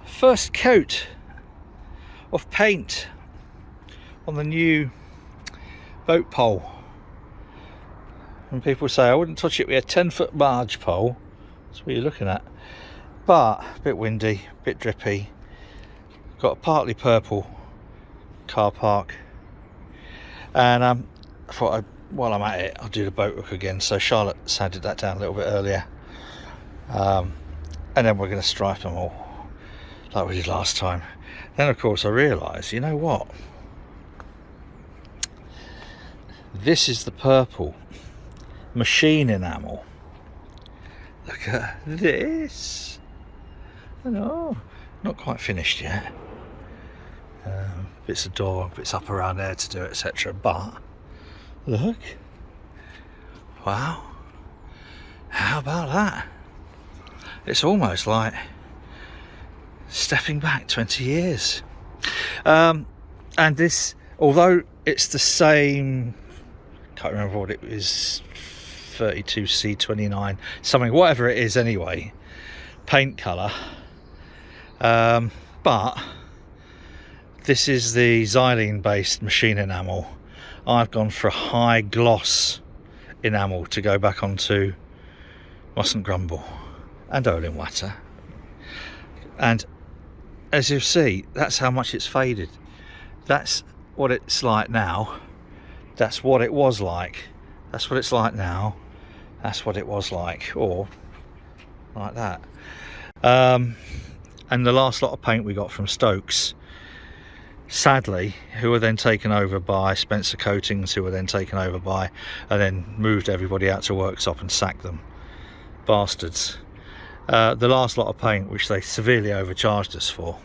First coat of paint on the new boat pole. And people say I wouldn't touch it with a 10-foot barge pole. That's what you're looking at. But a bit windy, a bit drippy. Got a partly purple car park. And I thought while I'm at it, I'll do the boat hook again. So Charlotte sanded that down a little bit earlier. And then we're going to stripe them all like we did last time. Then of course I realised, you know what? This is the purple machine enamel. Look at this. I know, not quite finished yet. Bits of door, bits up around there to do, etc. But look, wow, how about that? It's almost like stepping back 20 years. And this, although it's the same, can't remember what it is, 32C29 something, whatever it is anyway, paint colour, but this is the xylene based machine enamel. I've gone for a high gloss enamel to go back onto Mustn't Grumble and Olin Watter, and as you see, that's how much it's faded. That's what it's like now. That's what it was like. That's what it's like now. That's what it was like, or like that. And the last lot of paint we got from Stokes, sadly, who were then taken over by Spencer Coatings, who were then taken over by, and then moved everybody out to workshop and sacked them, bastards. The last lot of paint, which they severely overcharged us for,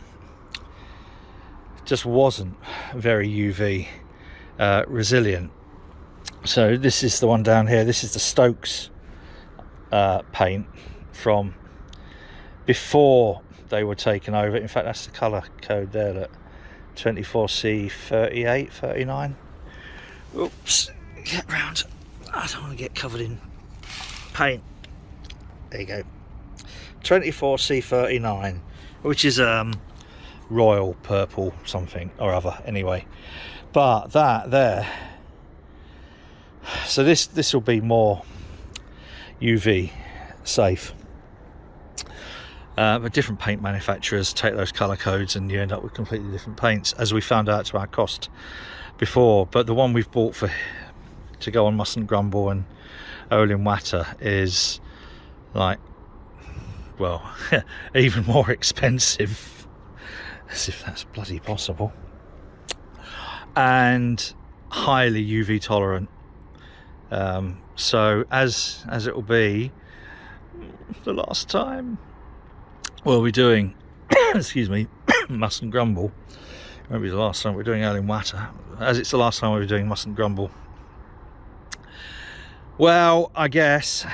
just wasn't very UV resilient. So this is the one down here. This is the Stokes paint from before they were taken over. In fact, that's the colour code there, look, 24C38, 39. Oops, get round. I don't want to get covered in paint. There you go. 24C39, which is royal purple something or other anyway. But that there, so this will be more UV safe. But different paint manufacturers take those colour codes and you end up with completely different paints, as we found out to our cost before. But the one we've bought to go on Mustn't Grumble and Olin Watter is like, well, even more expensive, as if that's bloody possible, and highly UV tolerant. So as it will be the last time we'll be doing excuse me, Mustn't Grumble, it won't be the last time we're doing Olin Watter, as it's the last time we're doing Mustn't Grumble. Well, I guess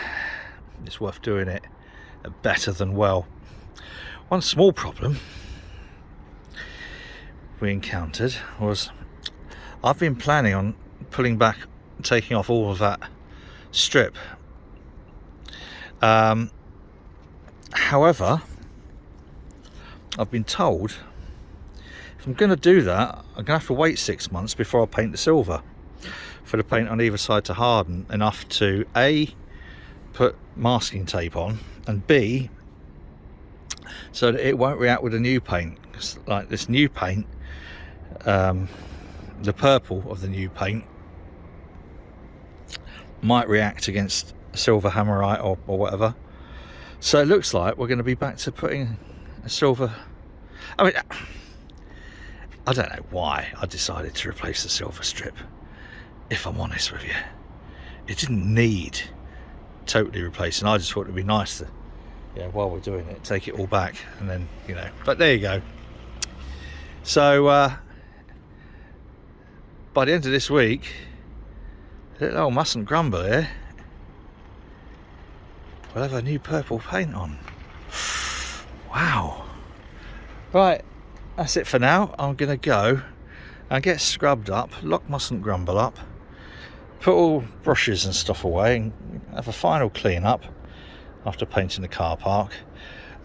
it's worth doing it better than well. One small problem we encountered was I've been planning on pulling back, taking off all of that strip. However, I've been told if I'm going to do that, I'm going to have to wait 6 months before I paint the silver, for the paint on either side to harden enough to A, put masking tape on, and B, so that it won't react with the new paint. Like this new paint, the purple of the new paint might react against silver hammerite or whatever. So it looks like we're going to be back to putting a silver. I mean, I don't know why I decided to replace the silver strip, if I'm honest with you. It didn't need totally replacing. I just thought it'd be nice to, yeah, while we're doing it, take it all back and then, you know, but there you go. So by the end of this week, little old Mustn't Grumble here, we'll have a new purple paint on. Wow. Right, that's it for now. I'm gonna go and get scrubbed up, lock Mustn't Grumble up, put all brushes and stuff away and have a final clean up after painting the car park,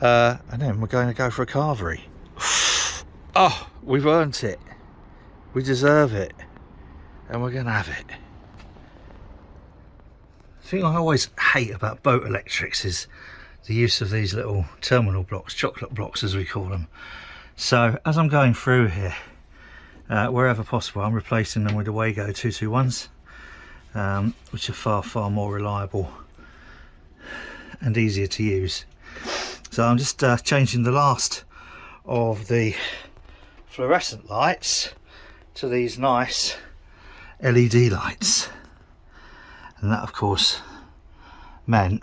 and then we're going to go for a carvery. Oh, we've earned it. We deserve it. And we're going to have it. The thing I always hate about boat electrics is the use of these little terminal blocks, chocolate blocks as we call them. So as I'm going through here, wherever possible, I'm replacing them with the Wago 221s, which are far more reliable and easier to use. So I'm just changing the last of the fluorescent lights to these nice LED lights, and that of course meant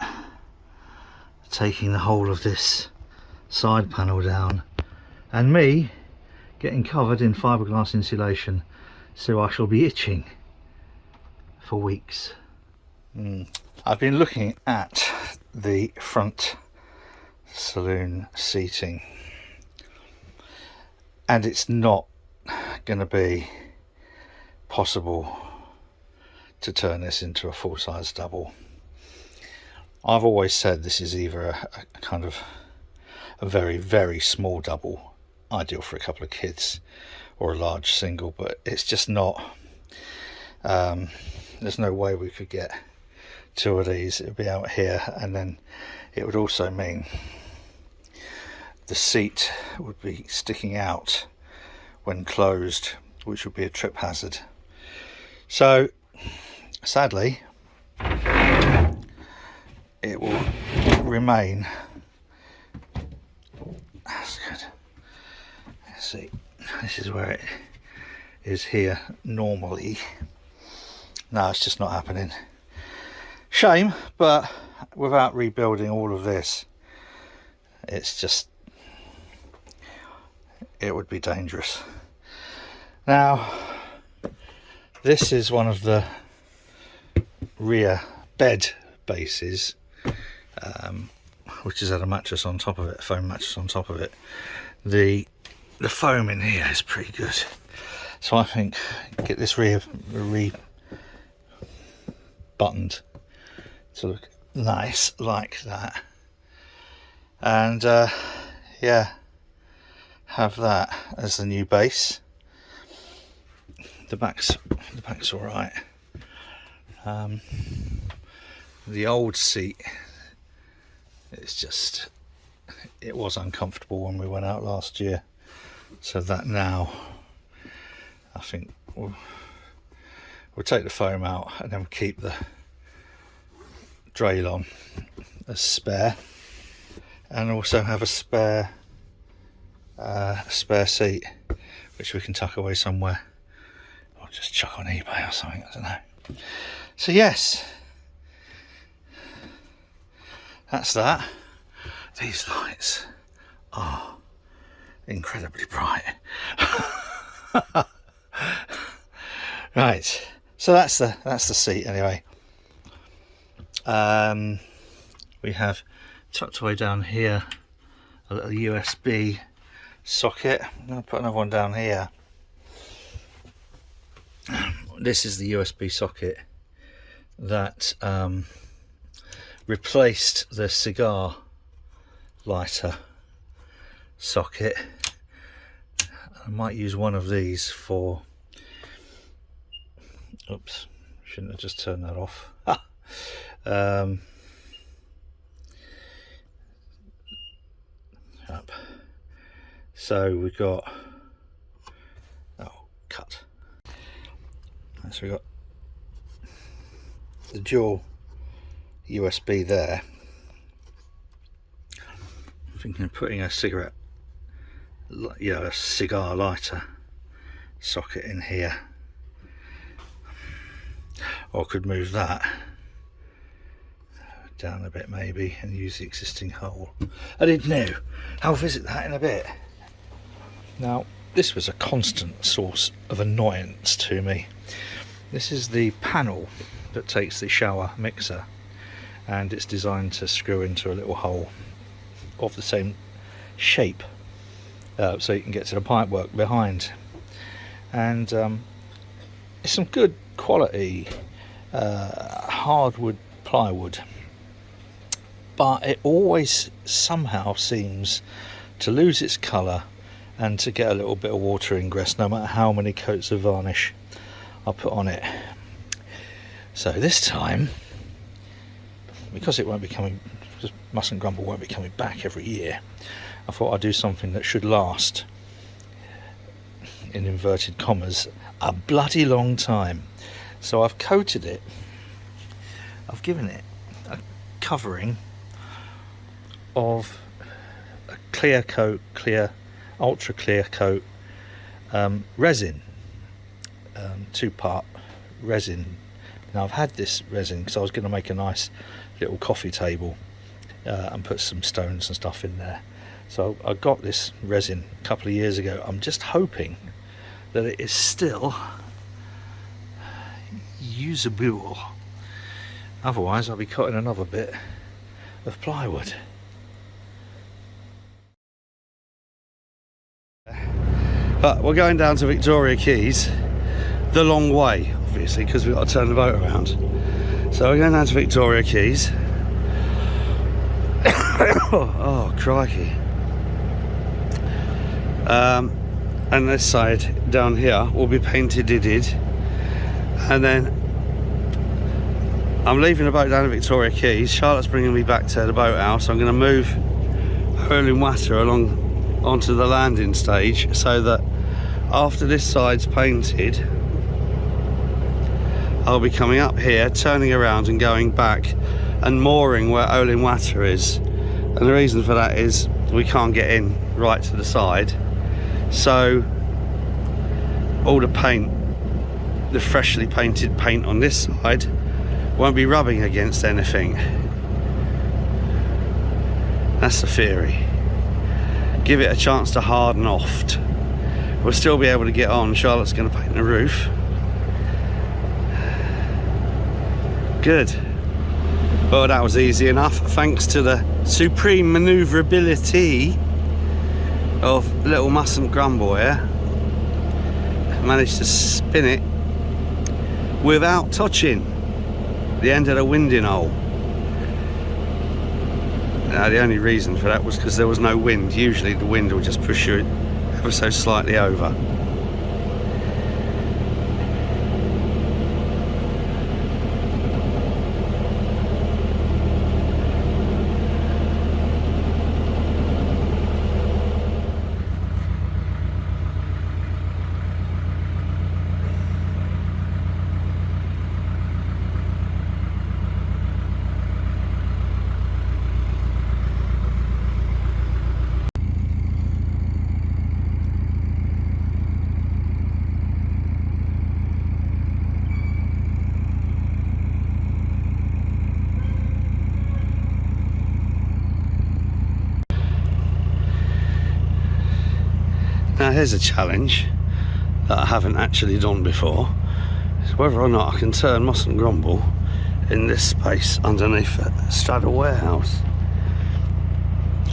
taking the whole of this side panel down and me getting covered in fiberglass insulation, so I shall be itching for weeks. I've been looking at the front saloon seating, and it's not going to be possible to turn this into a full-size double. I've always said this is either a kind of a very small double, ideal for a couple of kids, or a large single, but it's just not. There's no way we could get two of these. It would be out here, and then it would also mean the seat would be sticking out when closed, which would be a trip hazard. So sadly it will remain. That's good. Let's see, this is where it is here normally. No, it's just not happening. Shame, but without rebuilding all of this, it's just, it would be dangerous. Now, this is one of the rear bed bases, which has had a mattress on top of it, a foam mattress on top of it. The foam in here is pretty good, so I think get this rear buttoned to look nice like that, and yeah, have that as the new base. The back's all right. The old seat, it's just, it was uncomfortable when we went out last year, so that now I think we'll take the foam out and then we'll keep the drail on as spare, and also have a spare seat which we can tuck away somewhere, or just chuck on eBay or something, I don't know. So yes, that's that. These lights are incredibly bright. Right, so that's the seat anyway. We have tucked away down here a little USB socket. I'm going to put another one down here. This is the USB socket that replaced the cigar lighter socket. I might use one of these for, oops, shouldn't have just turned that off. Up. So we've got, oh, cut. So we've got the dual USB there. I'm thinking of putting a cigarette, a cigar lighter socket in here, or could move that down a bit maybe and use the existing hole. I didn't know. I'll visit that in a bit. Now, this was a constant source of annoyance to me. This is the panel that takes the shower mixer, and it's designed to screw into a little hole of the same shape, so you can get to the pipework behind. And it's some good quality hardwood plywood, but it always somehow seems to lose its colour and to get a little bit of water ingress no matter how many coats of varnish I put on it. So this time, because it won't be coming, because Mustn't Grumble won't be coming back every year, I thought I'd do something that should last, in inverted commas, a bloody long time. So I've coated it, I've given it a covering of a clear coat, ultra clear coat resin, 2-part resin. Now I've had this resin because I was going to make a nice little coffee table and put some stones and stuff in there. So I got this resin a couple of years ago. I'm just hoping that it is still usable. Otherwise I'll be cutting another bit of plywood. But we're going down to Victoria Keys the long way, obviously, because we've got to turn the boat around. So we're going down to Victoria Keys. Oh, crikey. And this side down here will be painted. And then I'm leaving the boat down at Victoria Keys. Charlotte's bringing me back to the boathouse. I'm going to move hurling water along onto the landing stage, so that after this side's painted, I'll be coming up here, turning around and going back and mooring where Olin Water is. And the reason for that is we can't get in right to the side, so all the paint, the freshly painted paint on this side, won't be rubbing against anything. That's the theory. Give it a chance to harden off. We'll still be able to get on. Charlotte's going to paint the roof. Good. Well, that was easy enough, thanks to the supreme manoeuvrability of little Mustn't Grumble here. Managed to spin it without touching the end of the winding hole. Now, the only reason for that was because there was no wind. Usually the wind will just push you ever so slightly over. Now here's a challenge that I haven't actually done before, is whether or not I can turn Mustn't Grumble in this space underneath a straddle warehouse.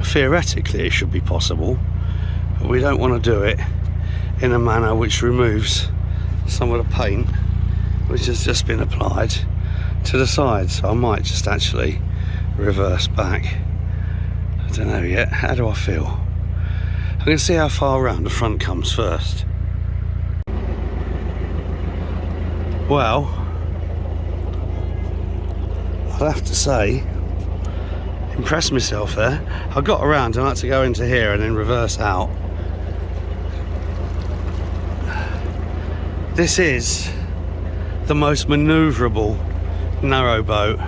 Theoretically it should be possible, but we don't want to do it in a manner which removes some of the paint which has just been applied to the side. So I might just actually reverse back. I don't know yet. How do I feel? I'm going to see how far around the front comes first. Well, I'll have to say, impressed myself there. I got around and I had to go into here and then reverse out. This is the most manoeuvrable narrowboat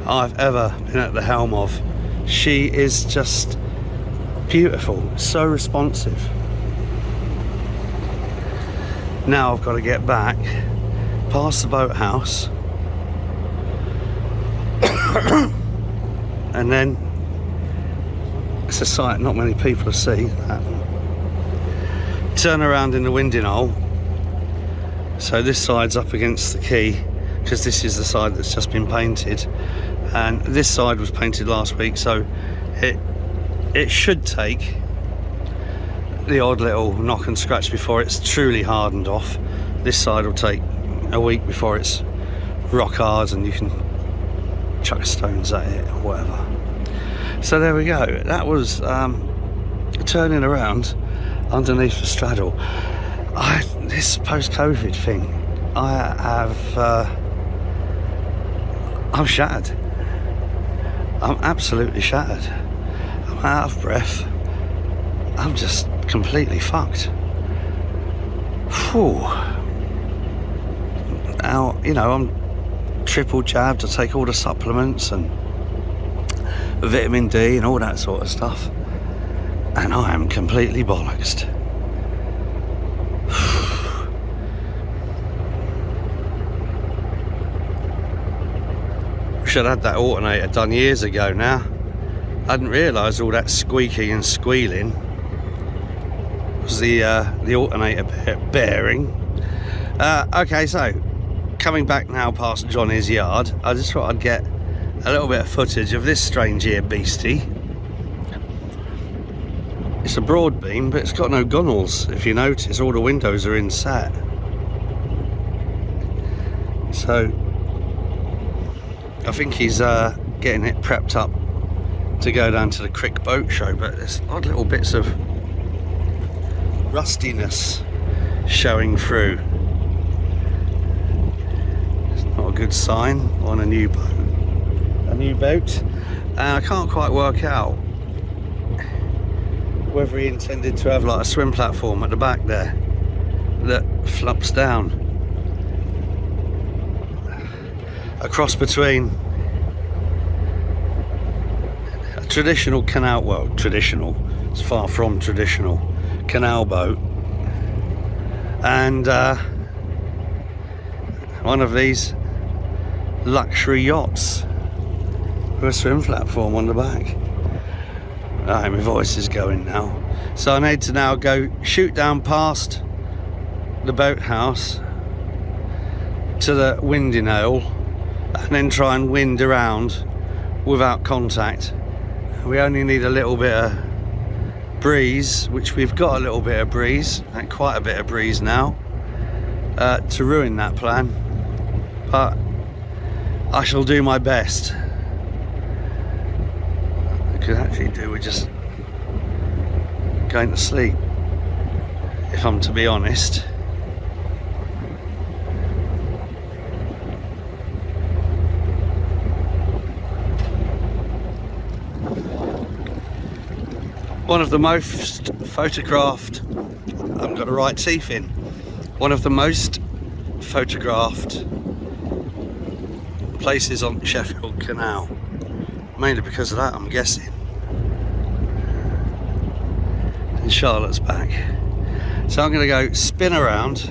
I've ever been at the helm of. She is just beautiful, so responsive. Now I've got to get back past the boathouse and then it's a sight not many people see that. Turn around in the winding hole, so this side's up against the quay because this is the side that's just been painted, and this side was painted last week, so it should take the odd little knock and scratch before it's truly hardened off. This side will take a week before it's rock hard and you can chuck stones at it or whatever. So there we go. That was turning around underneath the straddle. This post-COVID thing, I'm shattered. I'm absolutely shattered. I'm out of breath. I'm just completely fucked. Whew. Now, you know, I'm triple jabbed. I take all the supplements and vitamin D and all that sort of stuff, and I am completely bollocksed. Should have had that alternator done years ago now. I hadn't realised all that squeaking and squealing was the alternator bearing. Okay, so coming back now past Johnny's yard, I just thought I'd get a little bit of footage of this strange here beastie. It's a broad beam, but it's got no gunnels. If you notice, all the windows are inset. So I think he's getting it prepped up to go down to the Crick Boat Show, but there's odd little bits of rustiness showing through. It's not a good sign on a new boat. And I can't quite work out whether he intended to have like a swim platform at the back there that flops down. A cross between a traditional canal, well, traditional, it's far from traditional, canal boat, and one of these luxury yachts with a swim platform on the back. Right, my voice is going now. So I need to now go shoot down past the boathouse to the winding hole and then try and wind around without contact. We only need a little bit of breeze, which we've got a little bit of breeze, and quite a bit of breeze now, to ruin that plan. But I shall do my best. I could actually do with just going to sleep, if I'm to be honest. One of the most photographed, I haven't got the right teeth in, one of the most photographed places on Sheffield Canal, mainly because of that, I'm guessing. And Charlotte's back, so I'm going to go spin around,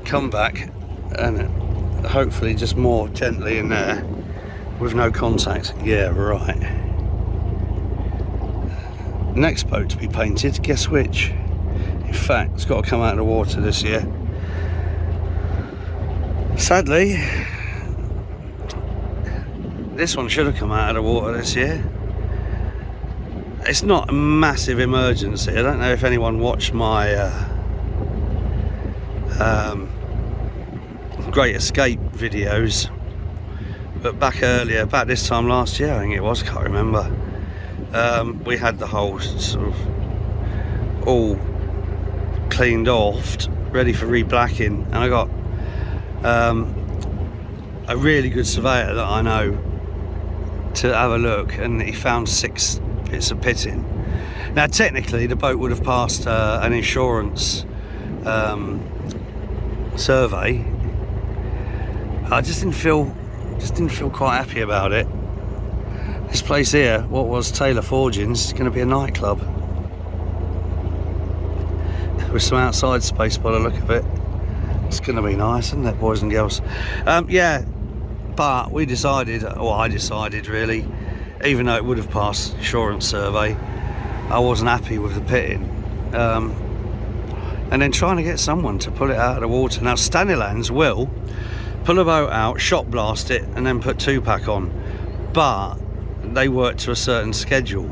come back, and hopefully just more gently in there with no contact. Yeah, right. Next boat to be painted, guess which? In fact, it's got to come out of the water this year. Sadly, this one should have come out of the water this year. It's not a massive emergency. I don't know if anyone watched my Great Escape videos, but back this time last year, I think it was, can't remember. We had the whole sort of all cleaned off, ready for re-blacking, and I got a really good surveyor that I know to have a look, and he found 6 bits of pitting. Now technically the boat would have passed an insurance survey. I just didn't feel quite happy about it. This place here, what was Taylor Forgings, is going to be a nightclub with some outside space by the look of it. It's going to be nice, isn't it, boys and girls? Yeah, but we decided, or I decided really, even though it would have passed insurance survey, I wasn't happy with the pitting. And then trying to get someone to pull it out of the water. Now Stanleylands will pull a boat out, shot blast it, and then put 2-pack on, but they work to a certain schedule.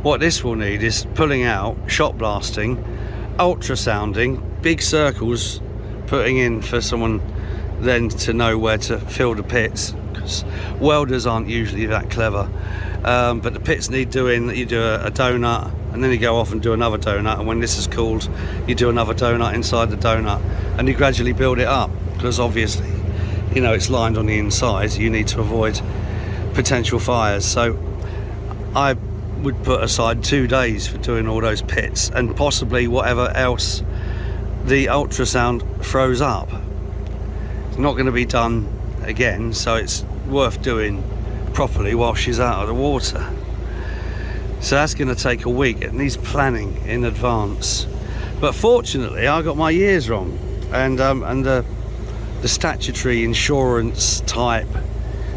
What this will need is pulling out, shot blasting, ultrasounding, big circles, putting in for someone then to know where to fill the pits, because welders aren't usually that clever, but the pits need doing. You do a donut, and then you go off and do another donut, and when this is cooled, you do another donut inside the donut, and you gradually build it up, because obviously, you know, it's lined on the inside. You need to avoid potential fires. So I would put aside 2 days for doing all those pits, and possibly whatever else the ultrasound throws up. It's not going to be done again, so it's worth doing properly while she's out of the water. So that's going to take a week. It needs planning in advance, but fortunately I got my years wrong, and the statutory insurance type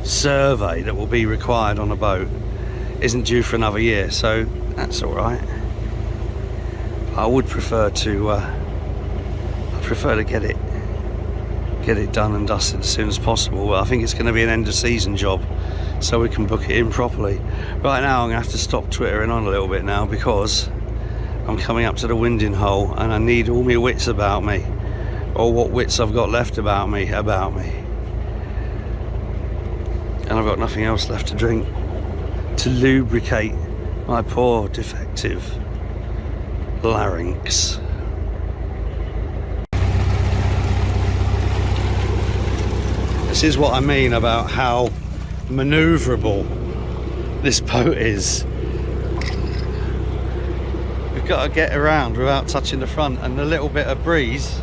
survey that will be required on a boat isn't due for another year, so that's all right. I would prefer to get it done and dusted as soon as possible. I think it's going to be an end of season job, so we can book it in properly. Right now I'm going to have to stop twittering on a little bit now, because I'm coming up to the winding hole and I need all my wits about me, or what wits I've got left about me. And I've got nothing else left to drink to lubricate my poor defective larynx. This is what I mean about how manoeuvrable this boat is. We've got to get around without touching the front, and a little bit of breeze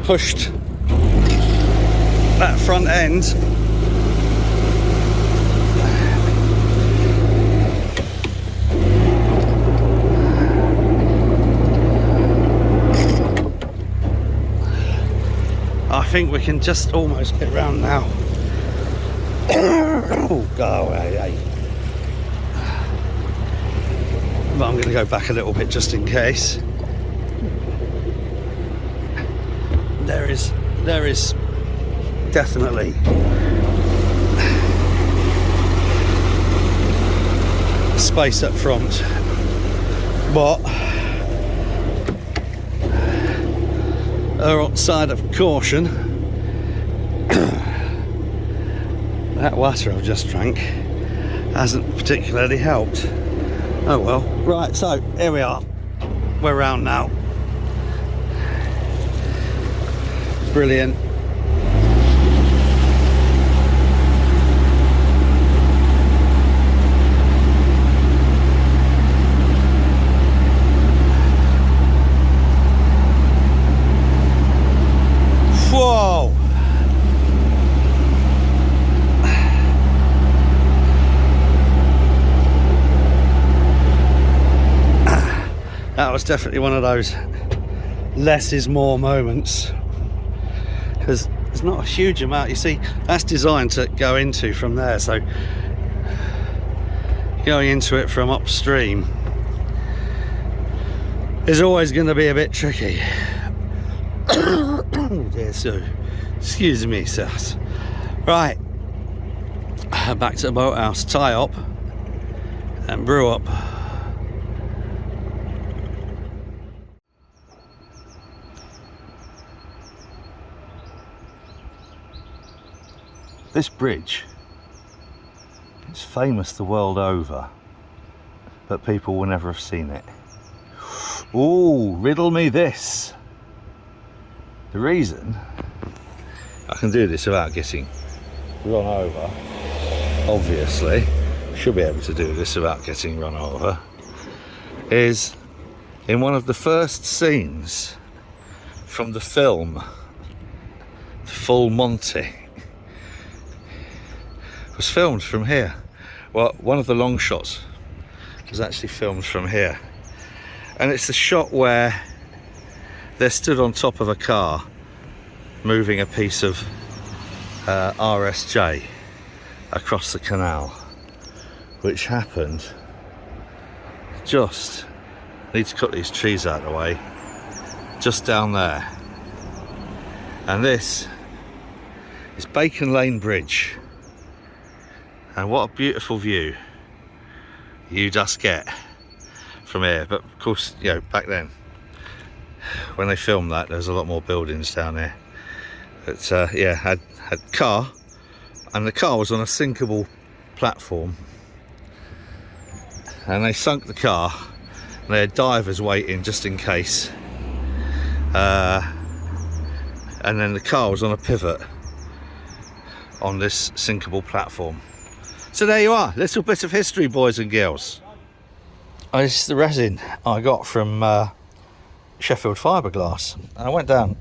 pushed that front end. I think we can just almost get round now. Oh, go away, but I'm going to go back a little bit just in case. There is definitely space up front, but are outside of caution. That water I've just drank hasn't particularly helped. Oh well. Right, so here we are. We're round now. Brilliant. Whoa! That was definitely one of those less is more moments, because there's not a huge amount. You see, that's designed to go into from there, so going into it from upstream is always going to be a bit tricky. Dear, so excuse me, sirs. Right, back to the boathouse, tie up and brew up. This bridge is famous the world over, but people will never have seen it. Ooh, riddle me this. The reason I can do this without getting run over, obviously, should be able to do this without getting run over, is in one of the first scenes from the film, The Full Monty. Was filmed from here. Well, one of the long shots was actually filmed from here, and it's the shot where they're stood on top of a car moving a piece of RSJ across the canal, which happened just, need to cut these trees out of the way, just down there. And this is Bacon Lane Bridge. And what a beautiful view you just get from here. But of course, you know, back then when they filmed that, there's a lot more buildings down there. But yeah, had car, and the car was on a sinkable platform, and they sunk the car. They had divers waiting just in case, and then the car was on a pivot on this sinkable platform. So there you are, little bit of history, boys and girls. This is the resin I got from Sheffield Fiberglass, and I went down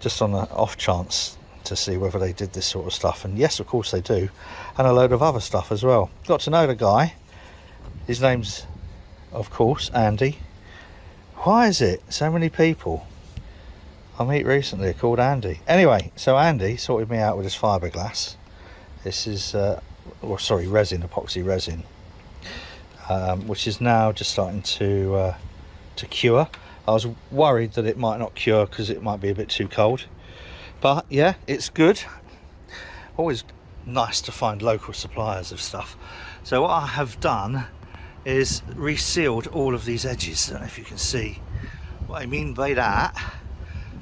just on the off chance to see whether they did this sort of stuff, and yes, of course they do, and a load of other stuff as well. Got to know the guy. His name's, of course, Andy. Why is it so many people I meet recently are called Andy? Anyway, so Andy sorted me out with his fiberglass. This is resin, epoxy resin, which is now just starting to cure. I was worried that it might not cure because it might be a bit too cold, but yeah, it's good. Always nice to find local suppliers of stuff. So what I have done is resealed all of these edges. I don't know if you can see what I mean by that.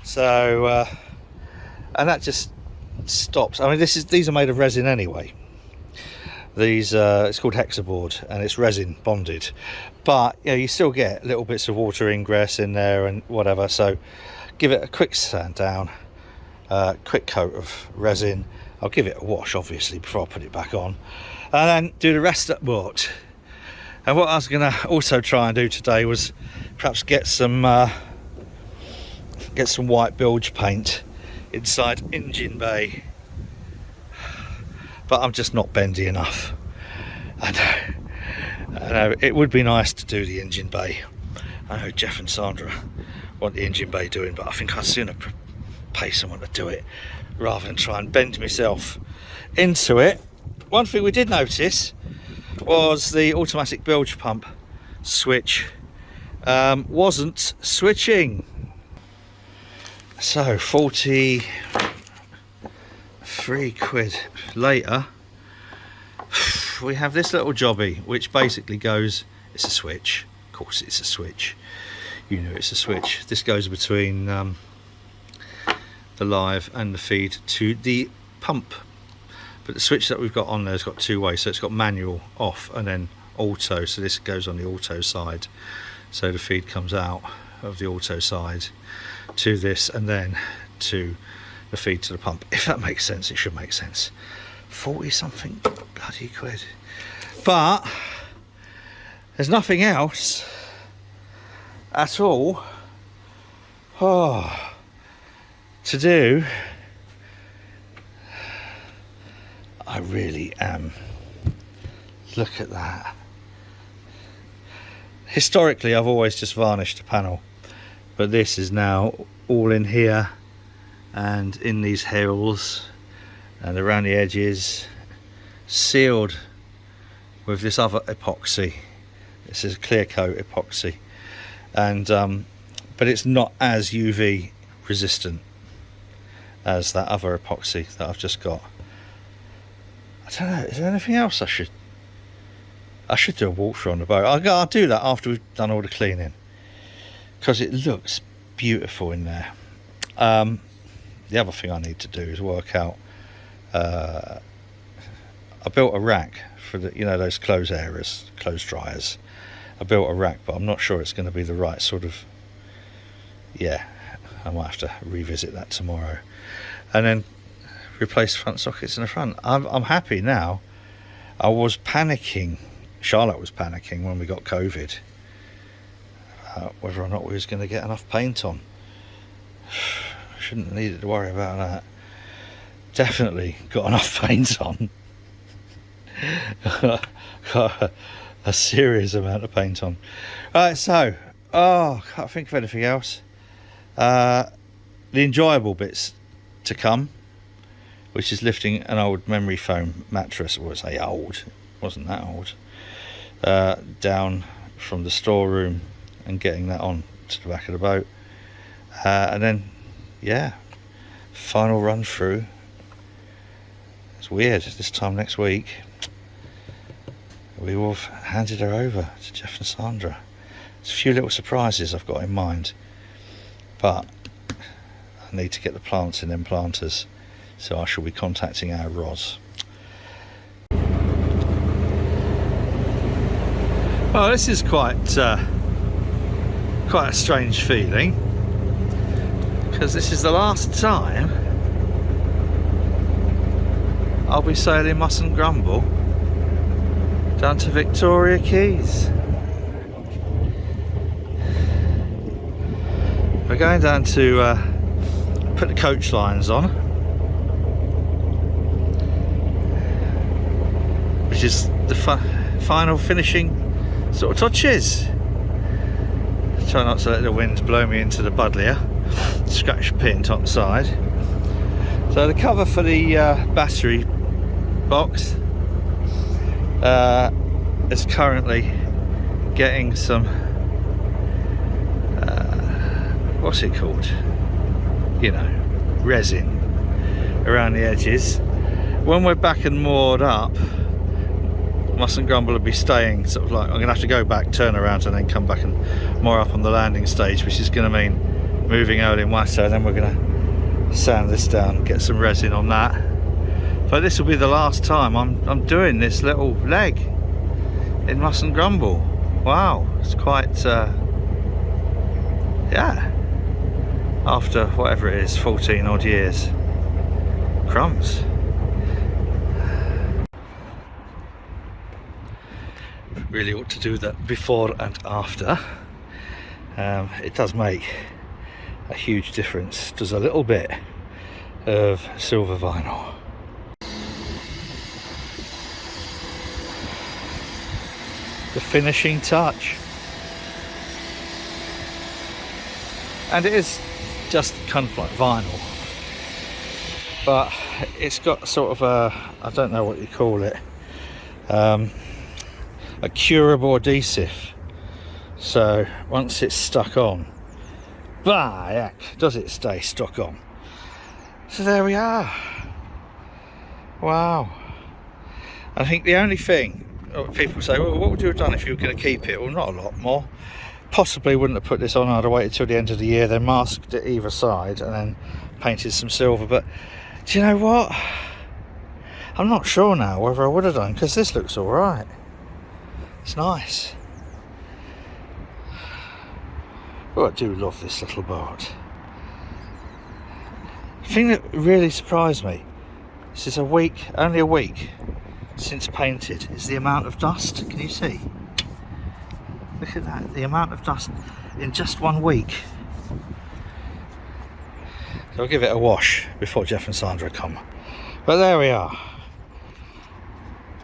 So and that just stops. I mean, these are made of resin anyway. These it's called hexaboard, and it's resin bonded, but you know, you still get little bits of water ingress in there and whatever. So give it a quick sand down, quick coat of resin. I'll give it a wash obviously before I put it back on, and then do the rest at boat. And what I was going to also try and do today was perhaps get some white bilge paint inside engine bay, but I'm just not bendy enough. I know it would be nice to do the engine bay. I know Jeff and Sandra want the engine bay doing, but I think I'd sooner pay someone to do it rather than try and bend myself into it. One thing we did notice was the automatic bilge pump switch wasn't switching. So 43 quid later, we have this little jobby which basically goes, it's a switch, of course it's a switch, you know it's a switch. This goes between the live and the feed to the pump. But the switch that we've got on there has got two ways, so it's got manual off and then auto. So this goes on the auto side, so the feed comes out of the auto side to this and then to the feed to the pump. If that makes sense, it should make sense. 40 something bloody quid, but there's nothing else at all to do. I really am. Look at that. Historically, I've always just varnished the panel, but this is now all in here and in these hills and around the edges, sealed with this other epoxy. This is clear coat epoxy, and but it's not as UV resistant as that other epoxy that I've just got. I don't know, is there anything else I should do a walkthrough on the boat? I'll do that after we've done all the cleaning, because it looks beautiful in there. The other thing I need to do is work out, I built a rack for the, you know, those clothes areas, clothes dryers. I built a rack, but I'm not sure it's going to be the right sort of, yeah, I might have to revisit that tomorrow. And then replace front sockets in the front. I'm happy now. I was panicking, Charlotte was panicking when we got COVID, whether or not we was going to get enough paint on. Shouldn't have needed to worry about that. Definitely got enough paint on. Got a serious amount of paint on. Right, so can't think of anything else. The enjoyable bits to come, which is lifting an old memory foam mattress, or I say old, it wasn't that old, down from the storeroom and getting that on to the back of the boat, and then yeah, final run through. It's weird, this time next week we will have handed her over to Jeff and Sandra. There's a few little surprises I've got in mind, but I need to get the plants in them planters, so I shall be contacting our Roz. Well, this is quite a strange feeling, because this is the last time I'll be sailing Mustn't Grumble down to Victoria Keys. We're going down to put the coach lines on, which is the final finishing sort of touches. Try not to let the wind blow me into the buddleia. Scratch the pin top side. So the cover for the battery box is currently getting some what's it called? You know, resin around the edges. When we're back and moored up, Mustn't Grumble will be staying sort of like, I'm going to have to go back, turn around and then come back and moor up on the landing stage, which is going to mean moving out in water, and then we're going to sand this down, get some resin on that. But this will be the last time I'm doing this little leg in Mustn't Grumble. Wow, it's quite yeah, after whatever it is, 14 odd years. Crumbs. Really ought to do that before and after. It does make a huge difference. Does a little bit of silver vinyl. The finishing touch, and it is just kind of like vinyl, but it's got sort of a, I don't know what you call it, a curable adhesive. So once it's stuck on, by heck, does it stay stuck on. So there we are. Wow. I think the only thing, people say, well, what would you have done if you were going to keep it? Well, not a lot more. Possibly wouldn't have put this on. I'd have waited till the end of the year, then masked it either side and then painted some silver. But do you know what, I'm not sure now whether I would have done, because this looks all right. It's nice. Oh, I do love this little boat. The thing that really surprised me, this is only a week since painted, is the amount of dust. Can you see? Look at that, the amount of dust in just 1 week. So I'll give it a wash before Jeff and Sandra come. But there we are.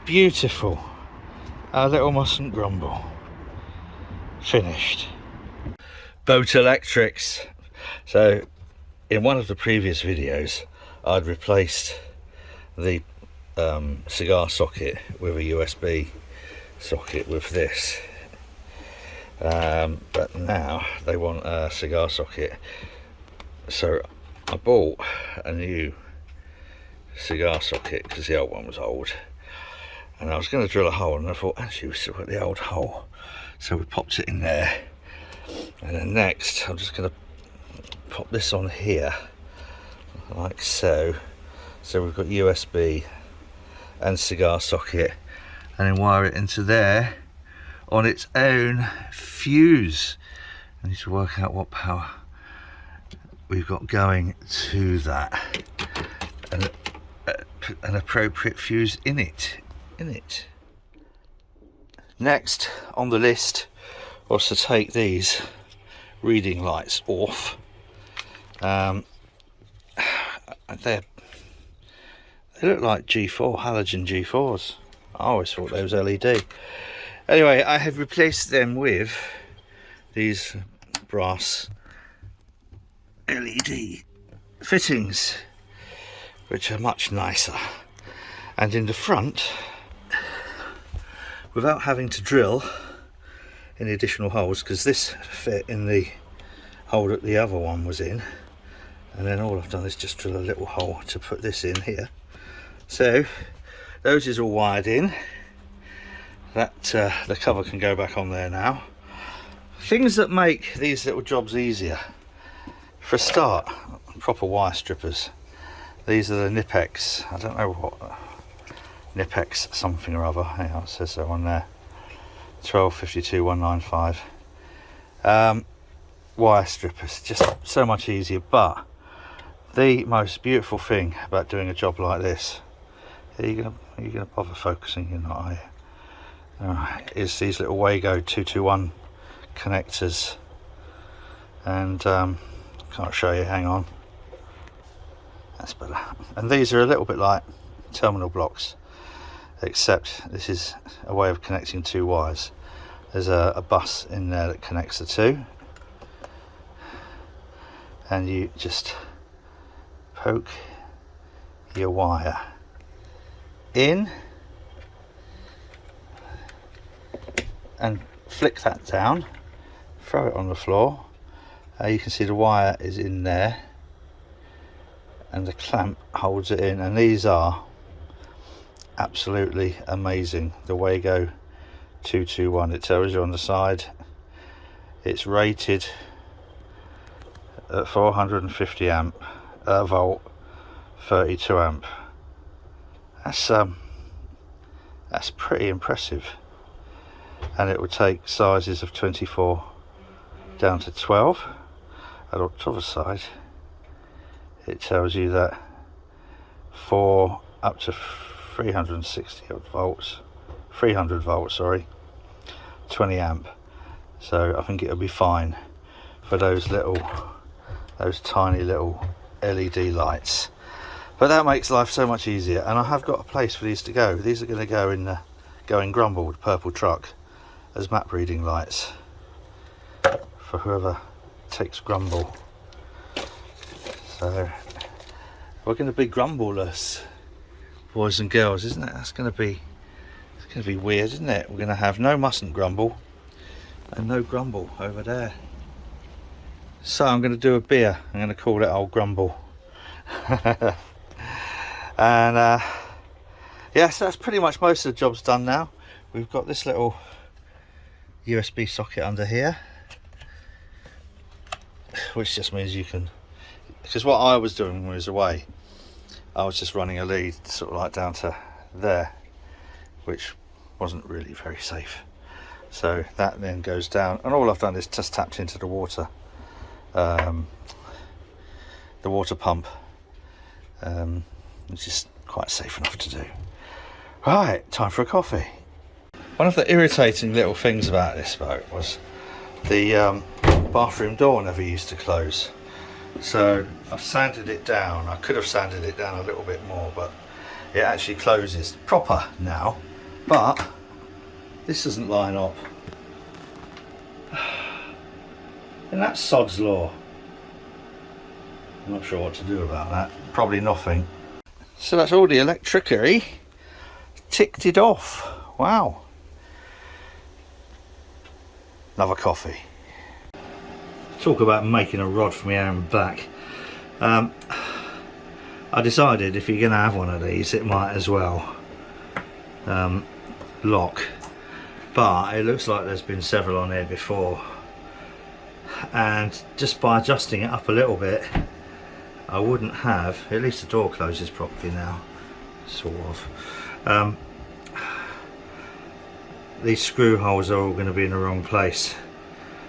Beautiful. Our little Mustn't Grumble. Finished. Boat electrics. So in one of the previous videos I'd replaced the cigar socket with a USB socket with this, but now they want a cigar socket, so I bought a new cigar socket because the old one was old, and I was going to drill a hole, and I thought actually we still got the old hole, so we popped it in there. And then next I'm just going to pop this on here like so. So we've got USB and cigar socket, and then wire it into there on its own fuse. I need to work out what power we've got going to that, and put an appropriate fuse in it. Next on the list was to take these reading lights off. They look like G4, halogen G4s. I always thought they was LED. Anyway, I have replaced them with these brass LED fittings, which are much nicer. And in the front, without having to drill any additional holes, because this fit in the hole that the other one was in, and then all I've done is just drill a little hole to put this in here. So those is all wired in. That the cover can go back on there now. Things that make these little jobs easier, for a start, proper wire strippers. These are the Nipex, I don't know what, Nipex something or other, hang on, it says so on there. 1252 195. Wire strippers, just so much easier. But the most beautiful thing about doing a job like this, are you gonna bother focusing? You're not, are you? Alright, is these little Wago 221 connectors, and can't show you, hang on, that's better. And these are a little bit like terminal blocks, except this is a way of connecting two wires. There's a bus in there that connects the two, and you just poke your wire in and flick that down, throw it on the floor. You can see the wire is in there and the clamp holds it in, and these are absolutely amazing. The Wago 221, it tells you on the side it's rated at 450 amp volt, 32 amp. That's pretty impressive, and it will take sizes of 24 down to 12. And on the other side it tells you that for up to 360 volts, 300 volts, sorry, 20 amp. So I think it'll be fine for those tiny little LED lights. But that makes life so much easier, and I have got a place for these to go. These are going to go in Grumble, the purple truck, as map reading lights for whoever takes Grumble. So we're going to be Grumbleless, boys and girls, isn't it? It's going to be weird, isn't it? We're going to have no mustn't grumble and no grumble over there. So I'm going to do a beer. I'm going to call it Old Grumble. And yeah, so that's pretty much most of the job's done now. We've got this little USB socket under here, which just means you can, because what I was doing when I was away, I was just running a lead sort of like down to there, which wasn't really very safe. So that then goes down, and all I've done is just tapped into the water pump, which is quite safe enough to do. Right, time for a coffee. One of the irritating little things about this boat was the bathroom door never used to close. So I've sanded it down. I could have sanded it down a little bit more, but it actually closes proper now. But this doesn't line up, and that's sod's law. I'm not sure what to do about that. Probably nothing. So that's all the electricity ticked it off. Wow. Another coffee. Talk about making a rod for my own back. I decided if you're going to have one of these, it might as well lock. But it looks like there's been several on here before, and just by adjusting it up a little bit, I wouldn't have, at least the door closes properly now, sort of. These screw holes are all going to be in the wrong place.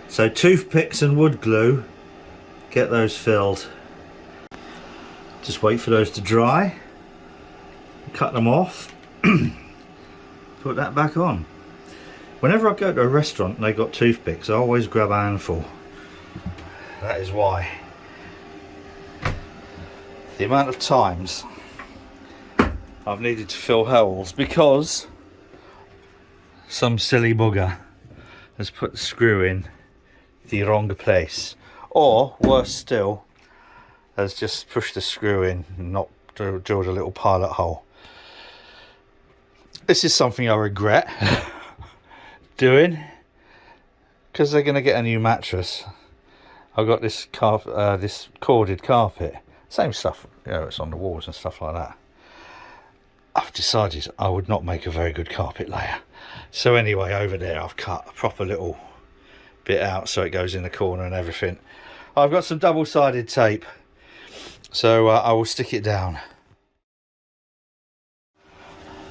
So toothpicks and wood glue, get those filled. Just wait for those to dry, cut them off, put that back on. Whenever I go to a restaurant and they got toothpicks, I always grab a handful. That is why. The amount of times I've needed to fill holes because some silly bugger has put the screw in the wrong place, or worse still, has just pushed the screw in and not drilled a little pilot hole. This is something I regret doing, because they're going to get a new mattress. I've got this this corded carpet, same stuff, you know, it's on the walls and stuff like that. I've decided I would not make a very good carpet layer. So anyway, over there I've cut a proper little bit out so it goes in the corner and everything. I've got some double-sided tape, so I will stick it down.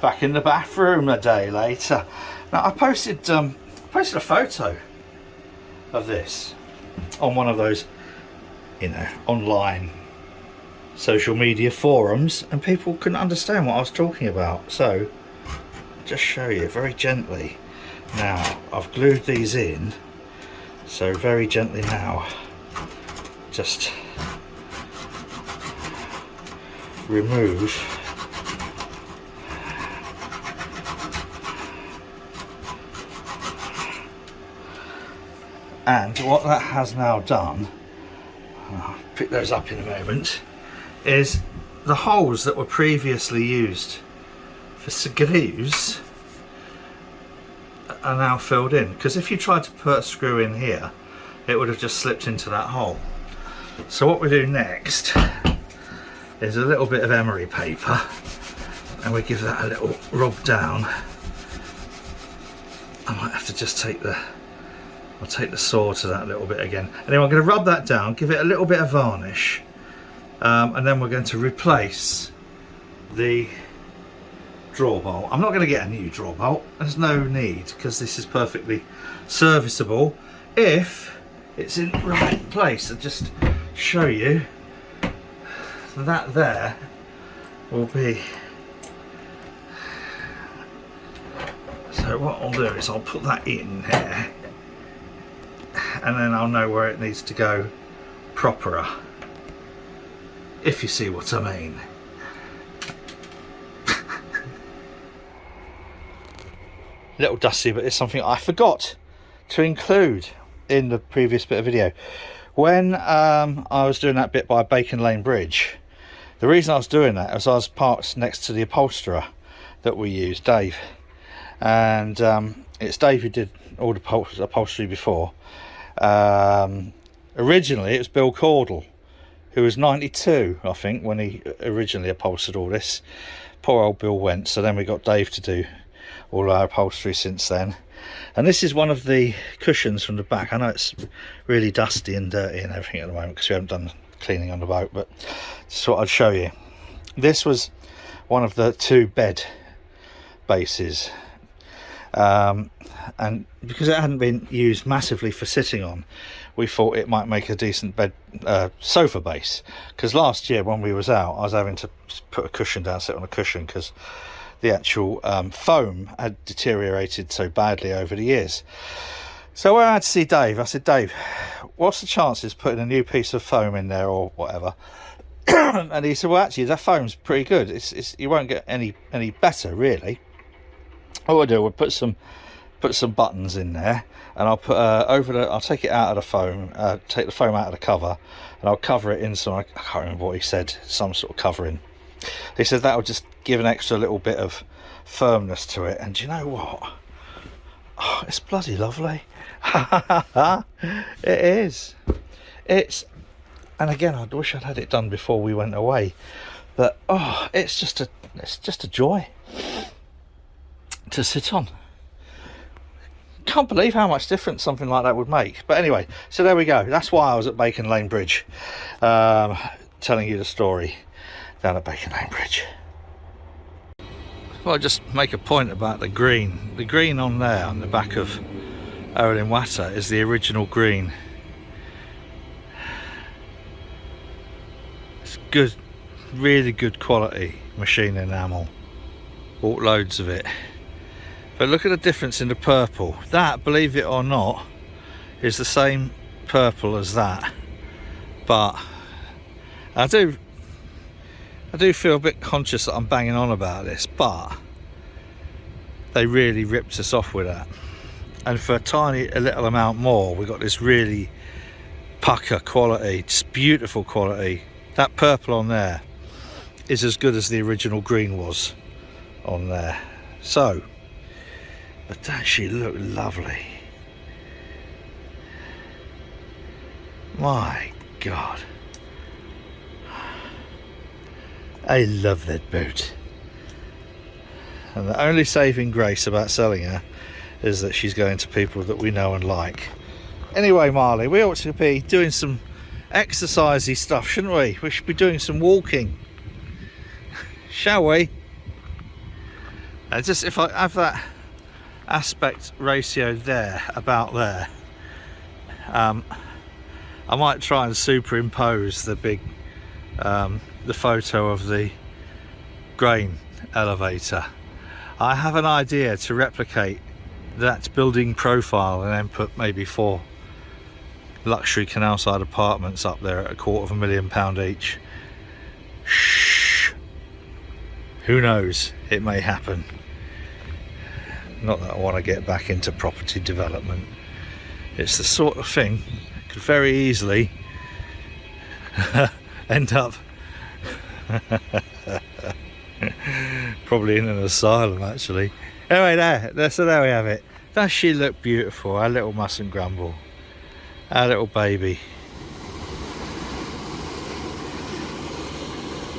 Back in the bathroom a day later. Now I posted posted a photo of this on one of those, you know, online social media forums, and people couldn't understand what I was talking about. So I'll just show you very gently. Now I've glued these in, so very gently now just remove and what that has now done, I'll pick those up in a moment, is the holes that were previously used for screws are now filled in, because if you tried to put a screw in here it would have just slipped into that hole. So what we do next is a little bit of emery paper and we give that a little rub down. I might have to just take the saw to that a little bit again. Anyway, I'm going to rub that down, give it a little bit of varnish, and then we're going to replace the draw bolt. I'm not going to get a new draw bolt, there's no need, because this is perfectly serviceable if it's in the right place. I'll just show you that there will be. So what I'll do is I'll put that in here and then I'll know where it needs to go properer, if you see what I mean. A little dusty, but it's something I forgot to include in the previous bit of video. When I was doing that bit by Bacon Lane Bridge, the reason I was doing that was I was parked next to the upholsterer that we use, Dave, and it's Dave who did all the upholstery before. Originally it was Bill Caudle, who was 92 I think when he originally upholstered all this. Poor old Bill went, so then we got Dave to do all our upholstery since then. And this is one of the cushions from the back. I know it's really dusty and dirty and everything at the moment because we haven't done cleaning on the boat, but just thought I'd show you. This was one of the two bed bases, and because it hadn't been used massively for sitting on, we thought it might make a decent bed sofa base, because last year when we was out I was having to put a cushion down, sit on a cushion, because the actual foam had deteriorated so badly over the years. So when I had to see Dave, I said, Dave, what's the chances of putting a new piece of foam in there or whatever? And he said, well, actually that foam's pretty good. It's you won't get any better really. What I'll do, we'll put some buttons in there, and I'll put I'll take it out of the foam, take the foam out of the cover, and I'll cover it in some, I can't remember what he said, some sort of covering. He said that will just give an extra little bit of firmness to it, and do you know what? Oh, it's bloody lovely. It is. It's, and again, I wish I'd had it done before we went away, but oh, it's just a joy to sit on. Can't believe how much difference something like that would make. But anyway, so there we go. That's why I was at Bacon Lane Bridge, telling you the story down at Bacon Lane Bridge. Well, I'll just make a point about the green. The green on there on the back of Owen Watter is the original green. It's good, really good quality machine enamel. Bought loads of it. But look at the difference in the purple. That, believe it or not, is the same purple as that. But I do feel a bit conscious that I'm banging on about this, but they really ripped us off with that. And for a little amount more, we got this really pucker quality, just beautiful quality. That purple on there is as good as the original green was on there. So, but don't she look lovely? My God. I love that boat. And the only saving grace about selling her is that she's going to people that we know and like. Anyway, Marley, we ought to be doing some exercisey stuff, shouldn't we? We should be doing some walking. Shall we? Just if I have that aspect ratio there, about there. I might try and superimpose the big the photo of the grain elevator. I have an idea to replicate that building profile and then put maybe 4 luxury canal side apartments up there at £250,000 each. Shh. Who knows, it may happen. Not that I want to get back into property development. It's the sort of thing could very easily end up probably in an asylum, actually. Anyway, so there we have it. Does she look beautiful, our little mustn't grumble, our little baby?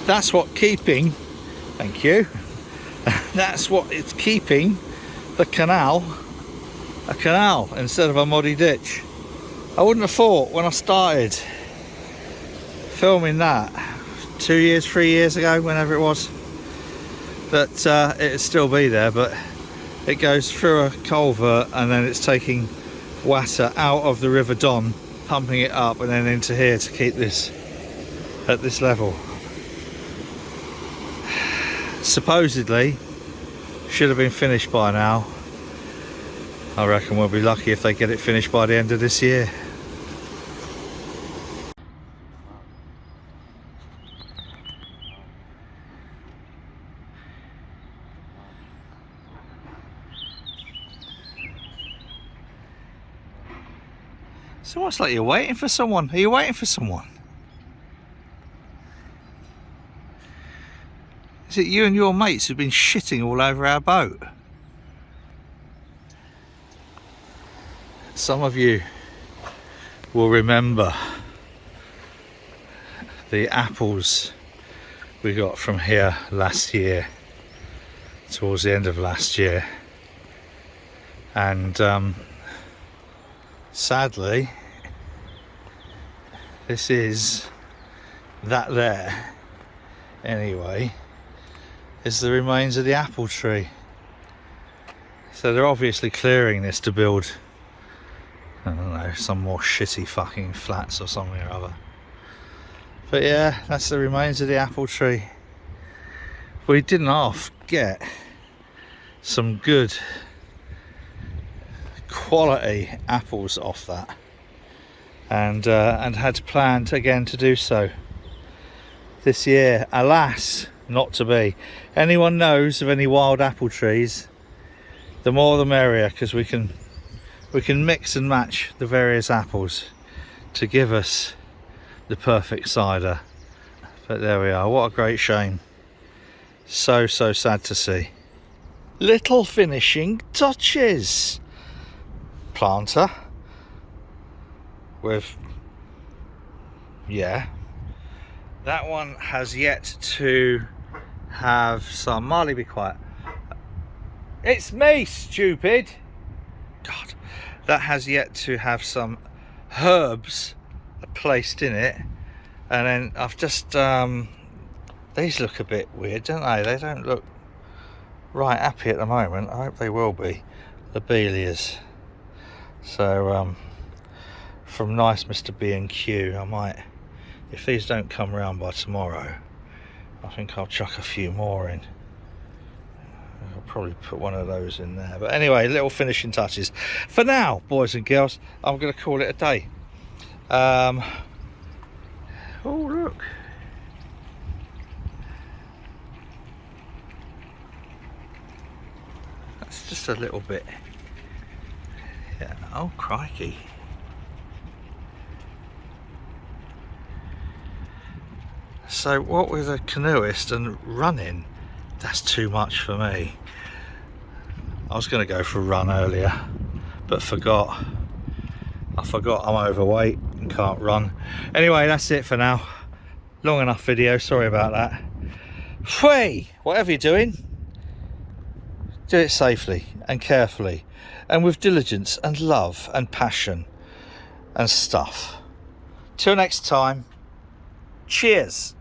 That's what keeping, thank you, that's what it's keeping the canal a canal instead of a muddy ditch. I wouldn't have thought when I started filming that 2 years, 3 years ago, whenever it was, that it'd still be there, but it goes through a culvert and then it's taking water out of the River Don, pumping it up and then into here to keep this at this level. Supposedly should have been finished by now. I reckon we'll be lucky if they get it finished by the end of this year. It's almost like you're waiting for someone. Are you waiting for someone? Is it you and your mates who've been shitting all over our boat? Some of you will remember the apples we got from here last year, towards the end of last year, and sadly this is that there anyway is the remains of the apple tree. So they're obviously clearing this to build, I don't know, some more shitty fucking flats or something or other. But yeah, that's the remains of the apple tree. We didn't half get some good quality apples off that, and had planned again to do so this year. Alas, not to be. Anyone knows of any wild apple trees, the more the merrier, because we can mix and match the various apples to give us the perfect cider. But there we are. What a great shame. So sad to see. Little finishing touches. Planter with, yeah, that one has yet to have some, Marley, be quiet, it's me, stupid, God, that has yet to have some herbs placed in it. And then I've just these look a bit weird, don't they? They don't look right happy at the moment. I hope they will be, the Lobelias. So from nice Mr. B&Q, I might, if these don't come round by tomorrow, I think I'll chuck a few more in. I'll probably put one of those in there. But anyway, little finishing touches. For now, boys and girls, I'm going to call it a day. Oh, look. That's just a little bit. Yeah. Oh, crikey. So what with a canoeist and running, that's too much for me. I was going to go for a run earlier, but forgot. I forgot I'm overweight and can't run. Anyway, that's it for now. Long enough video, sorry about that. Whee! Whatever you're doing, do it safely and carefully and with diligence and love and passion and stuff. Till next time, cheers.